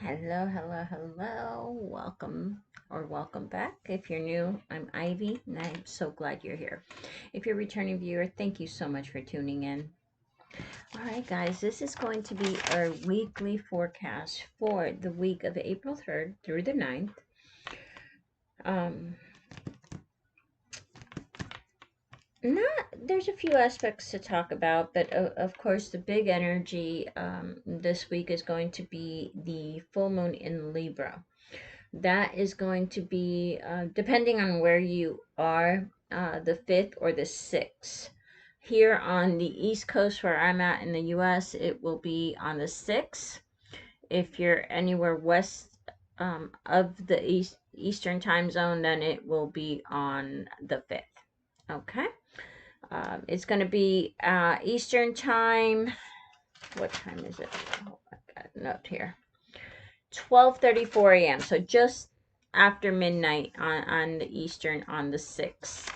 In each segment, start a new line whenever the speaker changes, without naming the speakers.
Hello, hello, hello. Welcome back. If you're new, I'm Ivy, and I'm so glad you're here. If you're a returning viewer, thank you so much for tuning in. All right, guys, this is going to be our weekly forecast for the week of April 3rd through the 9th. There's a few aspects to talk about, but of course, the big energy this week is going to be the full moon in Libra. That is going to be, depending on where you are, the 5th or the 6th. Here on the East Coast, where I'm at in the US, it will be on the 6th. If you're anywhere west of the Eastern time zone, then it will be on the 5th. Okay? It's going to be Eastern time. What time is it? Oh, I got a note here. 12:34 a.m. So just after midnight on the Eastern on the 6th.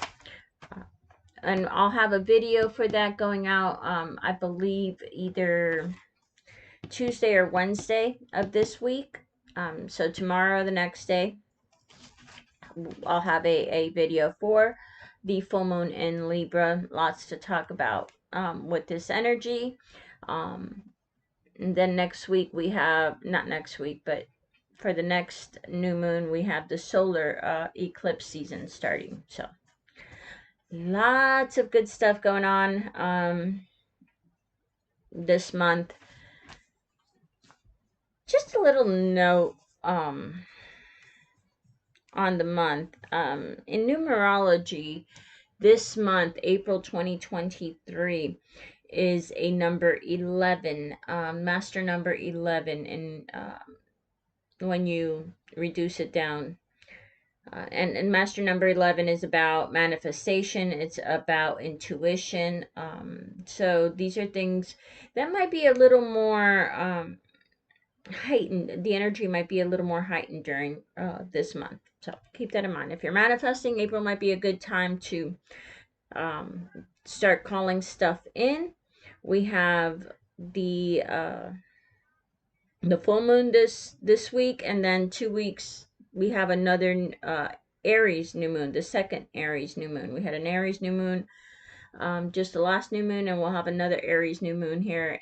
And I'll have a video for that going out, I believe, either Tuesday or Wednesday of this week. So tomorrow, the next day, I'll have a video for the full moon in Libra. Lots to talk about with this energy. And then next week we have, not next week, but for the next new moon, we have the solar eclipse season starting. So lots of good stuff going on this month. Just a little note on the month. In numerology, this month, April 2023, is a number 11, master number 11. And when you reduce it down, and master number 11 is about manifestation. It's about intuition. So these are things that might be a little more heightened. The energy might be a little more heightened during this month. So keep that in mind. If you're manifesting, April might be a good time to start calling stuff in. We have the full moon this week, and then 2 weeks we have another Aries new moon, the second Aries new moon. We had an Aries new moon just the last new moon, and we'll have another Aries new moon here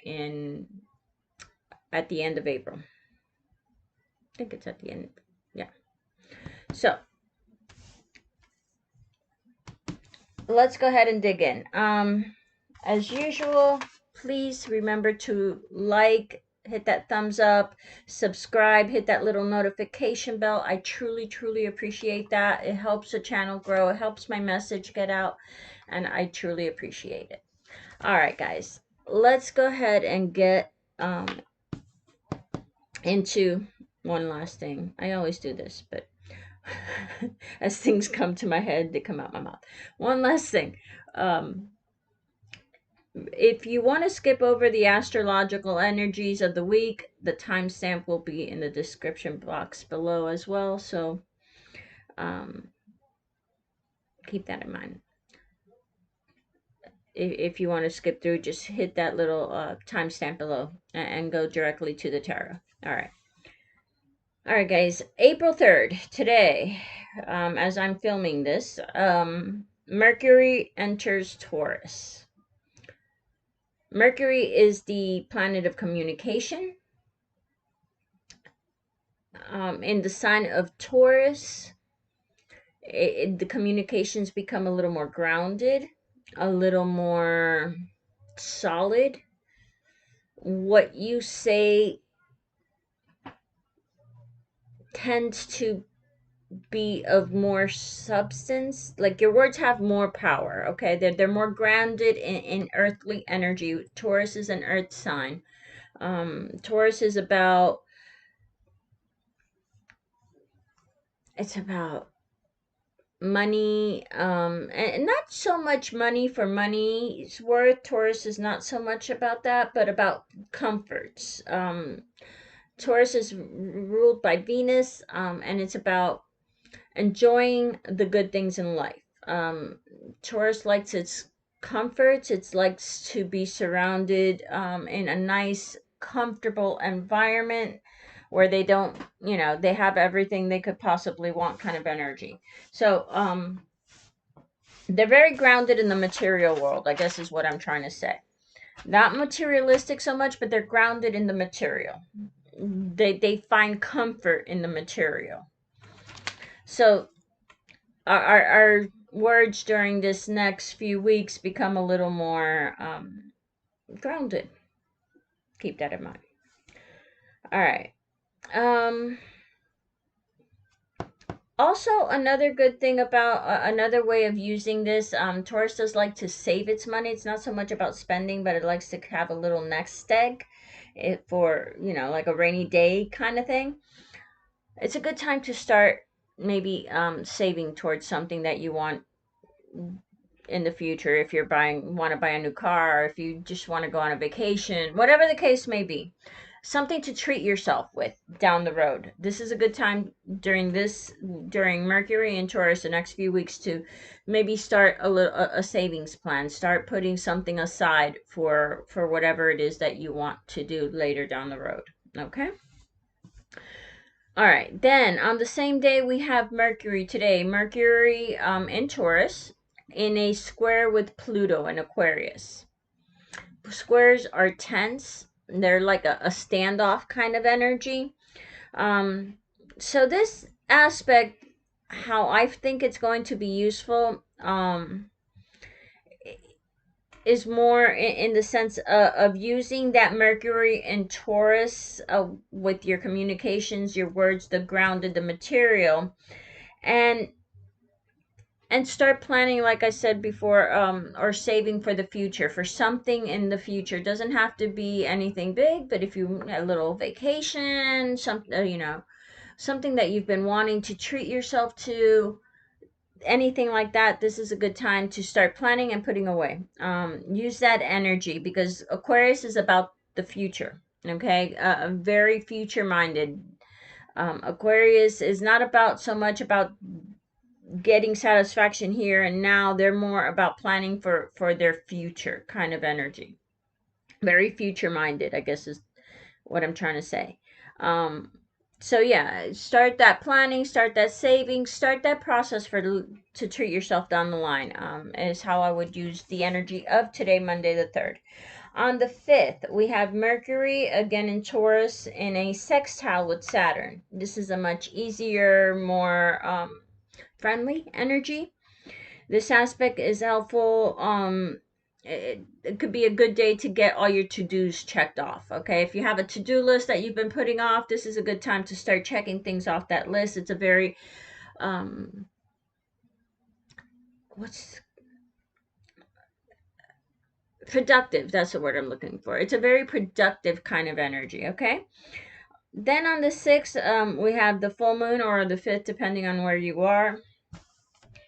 at the end of April. I think it's at the end. Yeah. So let's go ahead and dig in. As usual, please remember to like, hit that thumbs up, subscribe, hit that little notification bell. I truly, truly appreciate that. It helps the channel grow. It helps my message get out, and I truly appreciate it. All right, guys, let's go ahead and get into one last thing. I always do this, but as things come to my head, they come out my mouth. One last thing. If you want to skip over the astrological energies of the week, the timestamp will be in the description box below as well. So keep that in mind. If you want to skip through, just hit that little timestamp below and go directly to the tarot. All right. All right, guys. April 3rd, today, as I'm filming this, Mercury enters Taurus. Mercury is the planet of communication. In the sign of Taurus, the communications become a little more grounded, a little more solid. What you say tends to be of more substance. Like, your words have more power. Okay, they're more grounded in earthly energy. Taurus is an earth sign. Taurus is about, it's about money, and not so much money for money's worth. Taurus is not so much about that, but about comforts. Taurus is ruled by Venus, and it's about enjoying the good things in life. Taurus likes its comforts. It likes to be surrounded in a nice, comfortable environment where they don't, they have everything they could possibly want kind of energy. So, they're very grounded in the material world, I guess is what I'm trying to say. Not materialistic so much, but they're grounded in the material. They find comfort in the material. So our words during this next few weeks become a little more grounded. Keep that in mind. All right. Um, Also, another good thing about another way of using this, Taurus does like to save its money. It's not so much about spending, but it likes to have a little nest egg for, like a rainy day kind of thing. It's a good time to start maybe saving towards something that you want in the future. If you're want to buy a new car, or if you just want to go on a vacation, whatever the case may be, something to treat yourself with down the road. This is a good time during Mercury and Taurus the next few weeks to maybe start a savings plan. Start putting something aside for whatever it is that you want to do later down the road. Okay? All right. Then on the same day we have Mercury today. Mercury in Taurus in a square with Pluto in Aquarius. Squares are tense. They're like a standoff kind of energy. Um, so this aspect, how I think it's going to be useful, is more in the sense of using that Mercury and Taurus with your communications, your words, the grounded, the material, and start planning, like I said before, or saving for the future, for something in the future. Doesn't have to be anything big, but if you a little vacation, something that you've been wanting to treat yourself to, anything like that, this is a good time to start planning and putting away. Use that energy because Aquarius is about the future. Okay, very future minded. Aquarius is not about so much about getting satisfaction here and now. They're more about planning for their future kind of energy. Very future minded, I guess is what I'm trying to say. um so yeah, start that planning, start that saving, start that process to treat yourself down the line. Is how I would use the energy of today, Monday the 3rd. On the 5th, we have Mercury again in Taurus in a sextile with Saturn. This is a much easier, more friendly energy. This aspect is helpful. It could be a good day to get all your to-dos checked off. Okay, if you have a to-do list that you've been putting off, this is a good time to start checking things off that list. It's a very what's productive, that's the word I'm looking for. It's a very productive kind of energy. Okay, then on the 6th, we have the full moon, or the 5th depending on where you are.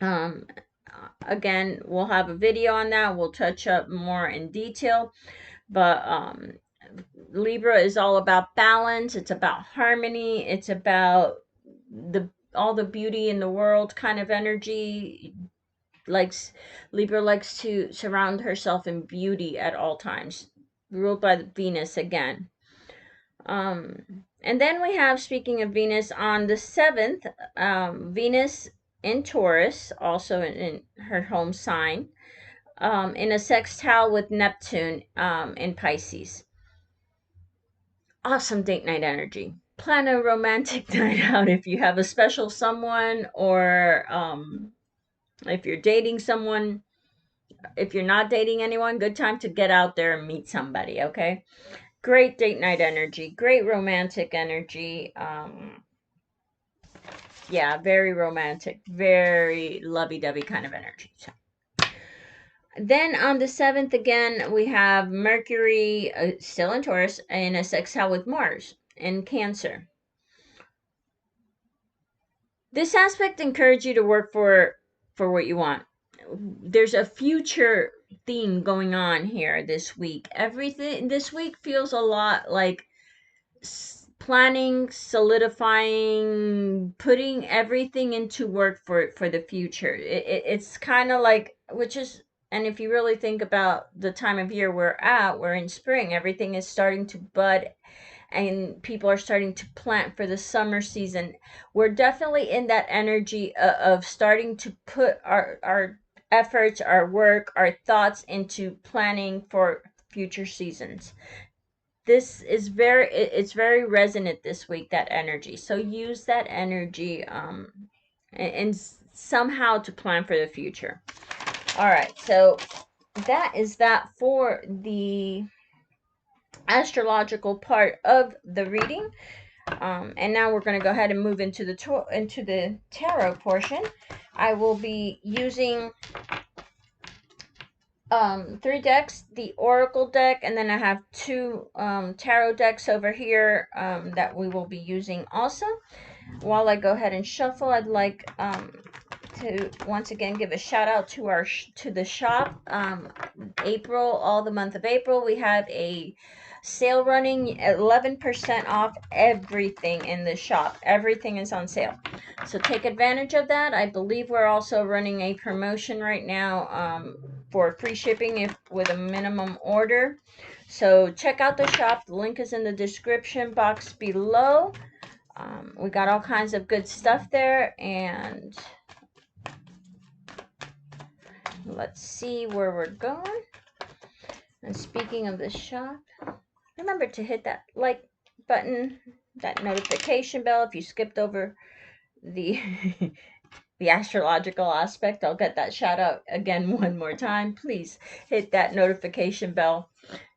um Again, we'll have a video on that. We'll touch up more in detail, but Libra is all about balance. It's about harmony. It's about the all the beauty in the world kind of energy. Likes Libra likes to surround herself in beauty at all times. Ruled by Venus again. And then we have, speaking of Venus, on the 7th, Venus in Taurus, also in her home sign, in a sextile with Neptune in Pisces. Awesome date night energy. Plan a romantic night out if you have a special someone, or if you're dating someone. If you're not dating anyone, good time to get out there and meet somebody. Okay, great date night energy, great romantic energy. Yeah, very romantic, very lovey-dovey kind of energy. So then on the 7th, again, we have Mercury still in Taurus in a sextile with Mars in Cancer. This aspect encourages you to work for what you want. There's a future theme going on here this week. Everything this week feels a lot like planning, solidifying, putting everything into work for the future. It's kind of like, which is, and if you really think about the time of year we're in spring, everything is starting to bud and people are starting to plant for the summer season. We're definitely in that energy of starting to put our efforts, our work, our thoughts into planning for future seasons. This is it's very resonant this week, that energy. So use that energy and somehow to plan for the future. All right, so that is that for the astrological part of the reading. And now we're going to go ahead and move into the tarot portion. I will be using 3 decks, the Oracle deck, and then I have 2 tarot decks over here that we will be using also. While I go ahead and shuffle, I'd like to once again give a shout out to the shop. April, all the month of April, we have a sale running, 11% off everything in the shop. Everything is on sale, so take advantage of that. I believe we're also running a promotion right now for free shipping if with a minimum order. So check out the shop. The link is in the description box below. We got all kinds of good stuff there, and let's see where we're going. And speaking of the shop, remember to hit that like button, that notification bell. If you skipped over the the astrological aspect, I'll get that shout out again one more time. Please hit that notification bell,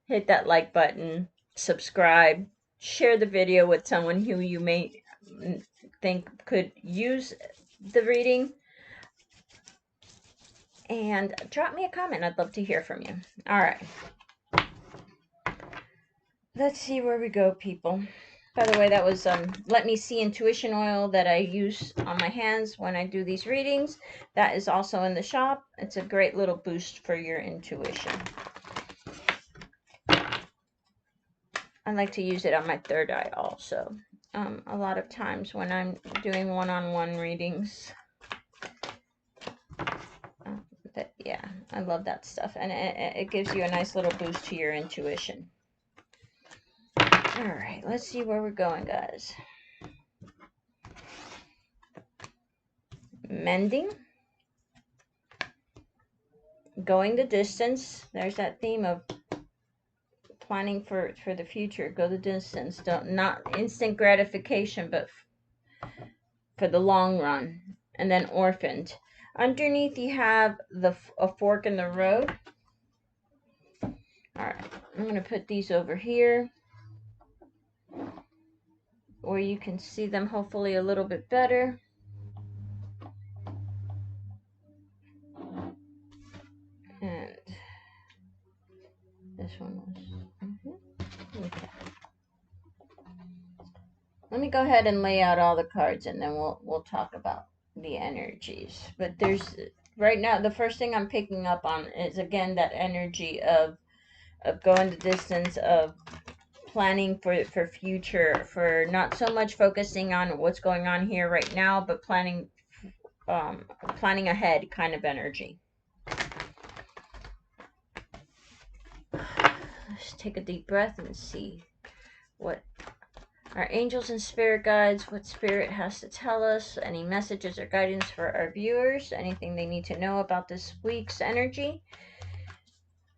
hit that like button, subscribe, share the video with someone who you may think could use the reading, and drop me a comment. I'd love to hear from you. All right. Let's see where we go, people. By the way, that was Let Me See Intuition Oil that I use on my hands when I do these readings. That is also in the shop. It's a great little boost for your intuition. I like to use it on my third eye also. A lot of times when I'm doing one-on-one readings. Yeah, I love that stuff. And it gives you a nice little boost to your intuition. All right, let's see where we're going, guys. Mending. Going the distance. There's that theme of planning for the future. Go the distance. Not instant gratification, but for the long run. And then orphaned. Underneath you have a fork in the road. All right, I'm going to put these over here where you can see them hopefully a little bit better. And this one was okay. Let me go ahead and lay out all the cards, and then we'll talk about the energies. But there's right now, the first thing I'm picking up on is again that energy of going the distance, of planning for future, for not so much focusing on what's going on here right now, but planning ahead kind of energy. Let's take a deep breath and see what our angels and spirit guides, what spirit has to tell us, any messages or guidance for our viewers, anything they need to know about this week's energy,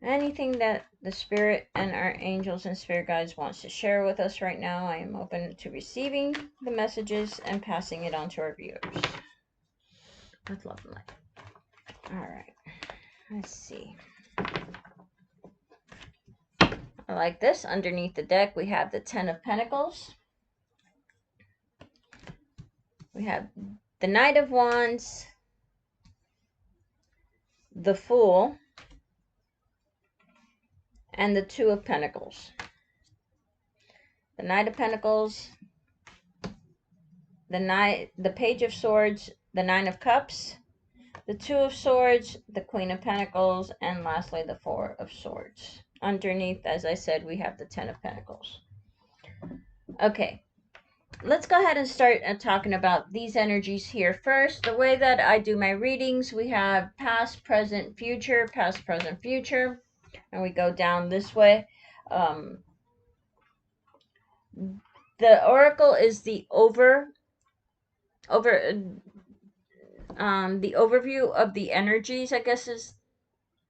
anything that the spirit and our angels and spirit guides wants to share with us right now. I am open to receiving the messages and passing it on to our viewers. With love and light. All right, let's see. I like this. Underneath the deck, we have the 10 of Pentacles. We have the Knight of Wands, the Fool, and the 2 of Pentacles. The Knight of Pentacles, the Page of Swords, the 9 of Cups, the 2 of Swords, the Queen of Pentacles, and lastly the 4 of Swords. Underneath, as I said, we have the 10 of Pentacles. Okay. Let's go ahead and start talking about these energies here first. The way that I do my readings, we have past, present, future, past, present, future, and we go down this way. the oracle is over the overview of the energies, I guess, is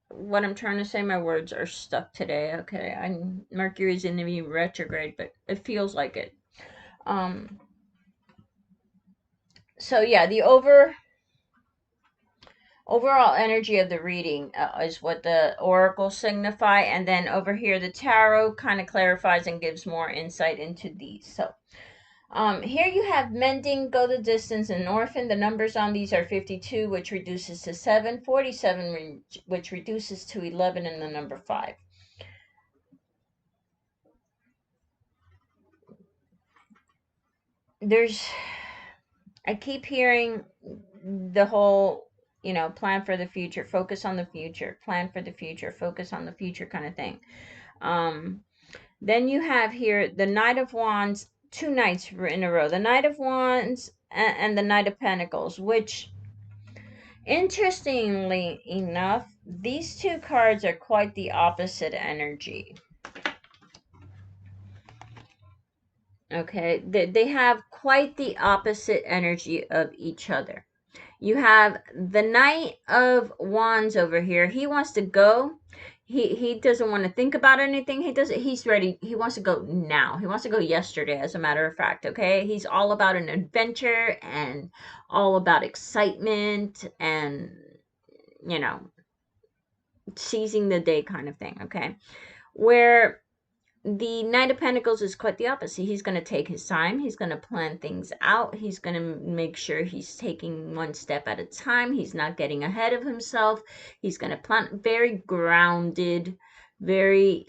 what I'm trying to say. My words are stuck today. Okay, Mercury's in the retrograde, but it feels like it. Um, so yeah, the overall energy of the reading is what the oracle signify, and then over here the tarot kind of clarifies and gives more insight into these. So here you have mending, go the distance, and orphan. The numbers on these are 52, which reduces to 7, 47, which reduces to 11, and the number 5. I keep hearing the whole, plan for the future, focus on the future, plan for the future, focus on the future kind of thing. Um, then you have here the Knight of Wands, 2 nights in a row. The Knight of Wands and the Knight of Pentacles, which, interestingly enough, these two cards are quite the opposite energy. Okay, they have quite the opposite energy of each other. You have the Knight of Wands over here. He wants to go. He doesn't want to think about anything. He's ready. He wants to go now. He wants to go yesterday, as a matter of fact. Okay, he's all about an adventure and all about excitement and, you know seizing the day kind of thing. Okay, where the Knight of Pentacles is quite the opposite. He's going to take his time. He's going to plan things out. He's going to make sure he's taking one step at a time. He's not getting ahead of himself. He's going to plan very very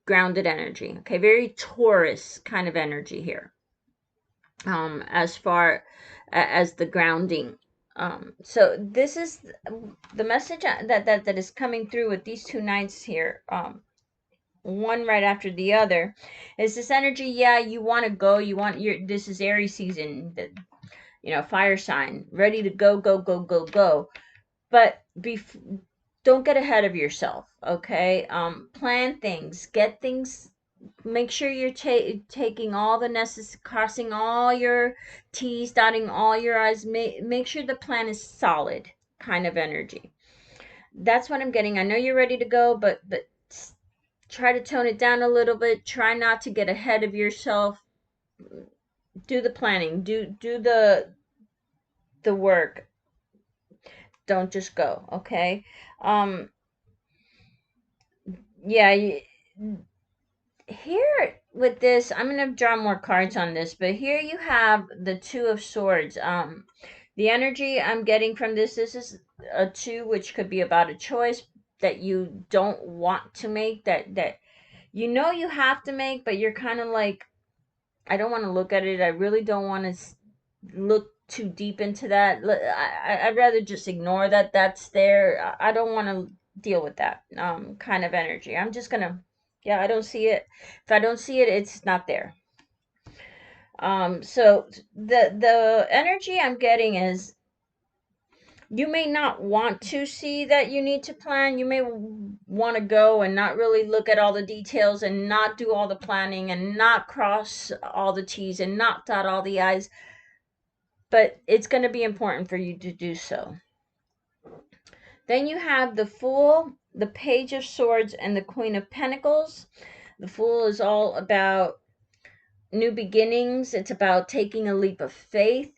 grounded energy. Okay, very Taurus kind of energy here. As far as the grounding. So this is the message that is coming through with these 2 nights here. One right after the other, is this energy. Yeah, you want to go, this is Aries season, fire sign, ready to go, go, go, go, go. But don't get ahead of yourself. Okay, plan things, get things, make sure you're taking all the necessary, crossing all your T's, dotting all your I's. Make sure the plan is solid kind of energy. That's what I'm getting. I know you're ready to go, but try to tone it down a little bit. Try not to get ahead of yourself. Do the planning. Do the work. Don't just go. Okay. Yeah. Here with this, I'm gonna draw more cards on this, but here you have the Two of Swords. The energy I'm getting from this is a two, which could be about a choice that you don't want to make, that you have to make, but you're kind of like, I don't want to look at it. I really don't want to look too deep into that. I'd rather just ignore that that's there. I don't want to deal with that kind of energy. I'm just gonna, yeah, I don't see it. If I don't see it, it's not there. So the energy I'm getting is, you may not want to see that you need to plan. You may want to go and not really look at all the details and not do all the planning and not cross all the T's and not dot all the I's. But it's going to be important for you to do so. Then you have the Fool, the Page of Swords, and the Queen of Pentacles. The Fool is all about new beginnings. It's about taking a leap of faith.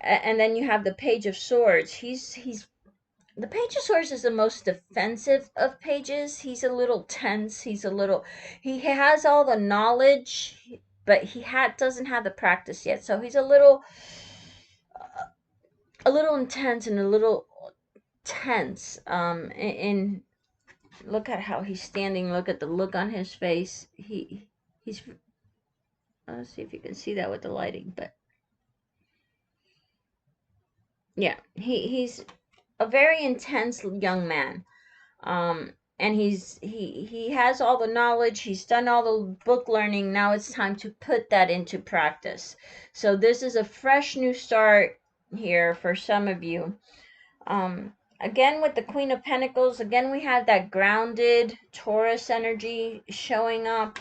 And then you have the Page of Swords. He's the Page of Swords is the most defensive of pages. He's a little tense. He has all the knowledge, but he doesn't have the practice yet. So he's a little intense and a little tense. And look at how he's standing. Look at the look on his face. He's. Let's see if you can see that with the lighting, but yeah, he's a very intense young man. And he has all the knowledge. He's done all the book learning. Now it's time to put that into practice. So this is a fresh new start here for some of you. Again, with the Queen of Pentacles, again we have that grounded Taurus energy showing up.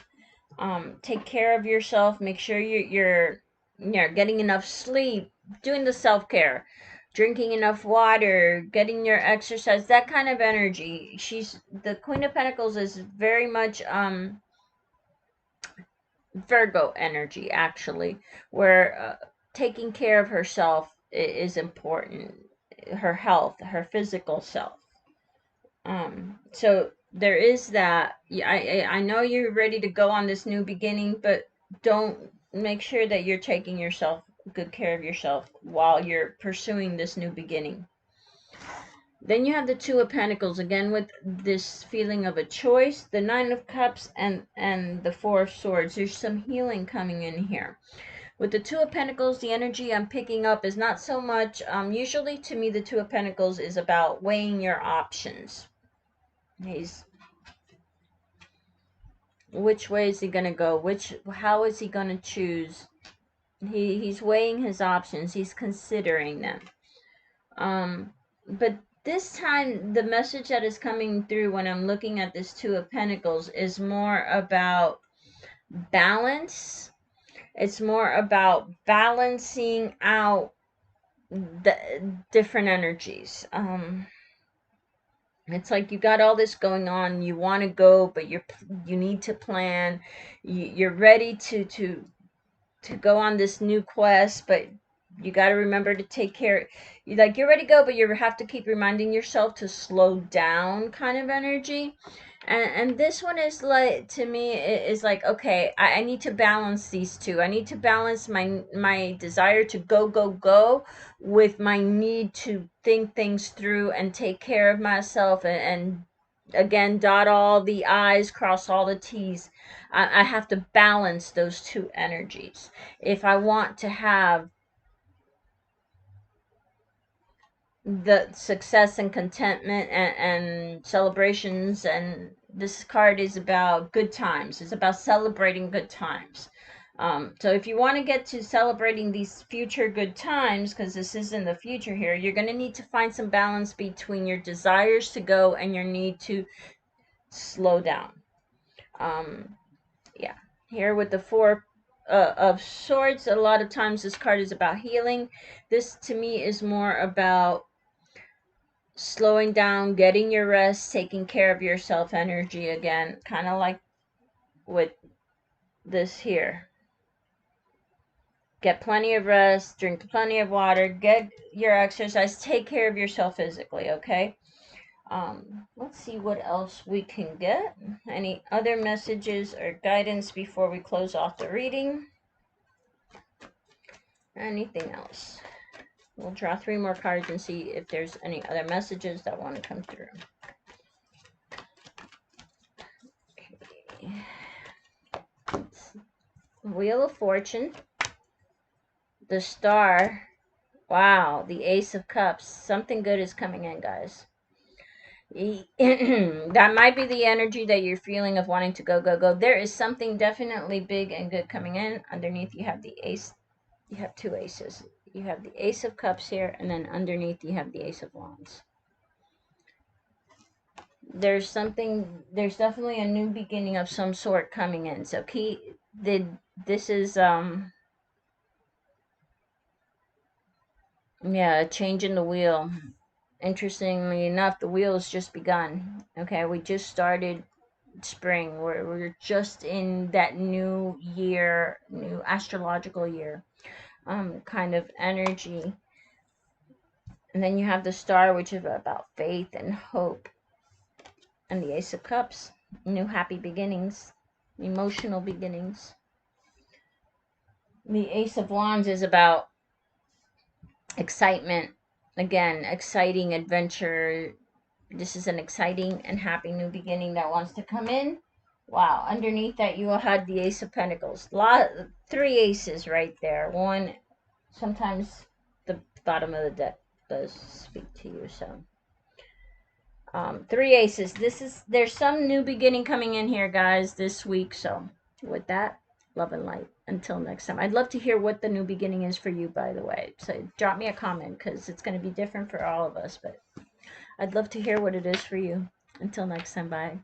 Take care of yourself. Make sure you're getting enough sleep, doing the self-care, drinking enough water, getting your exercise, that kind of energy. She's the Queen of Pentacles is very much Virgo energy, actually, where taking care of herself is important. Her health, her physical self. So there is that. I know you're ready to go on this new beginning, but don't make sure that you're taking yourself good care of yourself while you're pursuing this new beginning. Then you have the Two of Pentacles again with this feeling of a choice, the Nine of Cups and the Four of Swords. There's some healing coming in here. With the Two of Pentacles, the energy I'm picking up is not so much, usually to me the Two of Pentacles is about weighing your options. Which way is he gonna go? How is he gonna choose? He's weighing his options. He's considering them. But this time, the message that is coming through when I'm looking at this Two of Pentacles is more about balance. It's more about balancing out the different energies. It's like you got all this going on. You want to go, but you need to plan. You're ready to go on this new quest, but you got to remember to take care. You're ready to go, but you have to keep reminding yourself to slow down, kind of energy. And this one is like, to me, it is like, okay, I need to balance these two. I need to balance my desire to go with my need to think things through and take care of myself, and again, dot all the I's, cross all the T's. I have to balance those two energies if I want to have the success and contentment and celebrations. And this card is about good times. It's about celebrating good times. So if you want to get to celebrating these future good times, because this is in the future here, you're going to need to find some balance between your desires to go and your need to slow down. Yeah, here with the Four of Swords, a lot of times this card is about healing. This to me is more about slowing down, getting your rest, taking care of yourself energy again, kind of like with this here. Get plenty of rest, drink plenty of water, get your exercise, take care of yourself physically, okay? Let's see what else we can get. Any other messages or guidance before we close off the reading? Anything else? We'll draw 3 more cards and see if there's any other messages that want to come through. Okay. Wheel of Fortune, the Star, wow, the Ace of Cups. Something good is coming in, guys. That might be the energy that you're feeling of wanting to go. There is something definitely big and good coming in. Underneath you have the Ace. You have 2 aces. You have the Ace of Cups here, and then underneath you have the Ace of Wands. There's definitely a new beginning of some sort coming in. So this is yeah, a change in the wheel. Interestingly enough, the wheel has just begun. Okay, we just started spring. We're just in that new year, new astrological year kind of energy. And then you have the Star, which is about faith and hope. And the Ace of Cups, new happy beginnings, emotional beginnings. The Ace of Wands is about excitement. Again, exciting adventure. This is an exciting and happy new beginning that wants to come in. Wow, underneath that you will have the Ace of Pentacles. 3 aces right there. One, sometimes the bottom of the deck does speak to you, so 3 aces. There's some new beginning coming in here, guys, this week. So with that, love and light. Until next time. I'd love to hear what the new beginning is for you, by the way. So drop me a comment, because it's going to be different for all of us. But I'd love to hear what it is for you. Until next time, bye.